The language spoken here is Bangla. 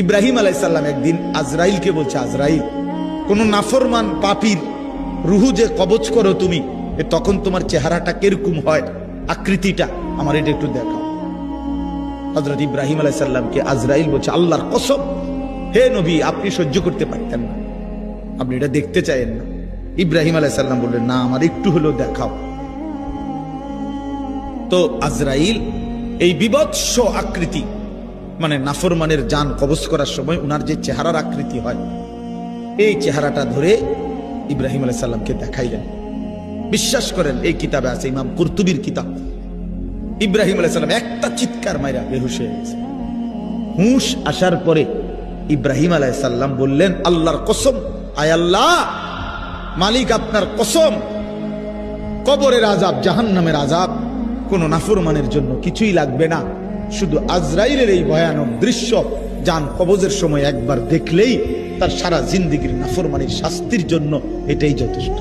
ইব্রাহিম আলাইহিস সালাম একদিন আজরাইলকে বলছে, আজরাইল, কোন নাফরমান পাপীর রুহু যে কবজ করো তুমি, তখন তোমার চেহারাটা কিরকম হয়, আকৃতিটা আমার এটা একটু দেখাও। হযরত ইব্রাহিম আলাইহিস সালামকে আজরাইল বলছে, আল্লাহর কসম হে নবী, আপনি সহ্য করতে পারতেন না, আপনি এটা দেখতে চাইেন না। ইব্রাহিম আলাইহিস সালাম বললেন, না, আমার একটু হলেও দেখাও। তো আজরাইল এই বিভৎস আকৃতি, মানে নাফরমানের জান কবজ করার সময় উনার যে চেহারার আকৃতি হয়, এই চেহারাটা ধরে ইব্রাহিম আলাইহিস সালামকে দেখাইলেন। বিশ্বাস করেন, এই কিতাবে আছে, ইমাম কুরতুবীর কিতাব। ইব্রাহিম আলাইহিস সালাম একটা চিৎকার মাইরা বেহুশ হয়ে গেছে। হুঁশ আসার পরে ইব্রাহিম আলাইহিস সালাম বললেন, আল্লাহর কসম, আয় আল্লাহ, মালিক আপনার কসম, কবরের আযাব, জাহান্নামের আযাব কোন নাফরমানের জন্য কিছুই লাগবে না, শুধু আজরাইলের এই ভয়ানক দৃশ্য জান কবজের সময় একবার দেখলেই তার সারা জিন্দেগীর নাফরমানির শাস্তির জন্য এটাই যথেষ্ট।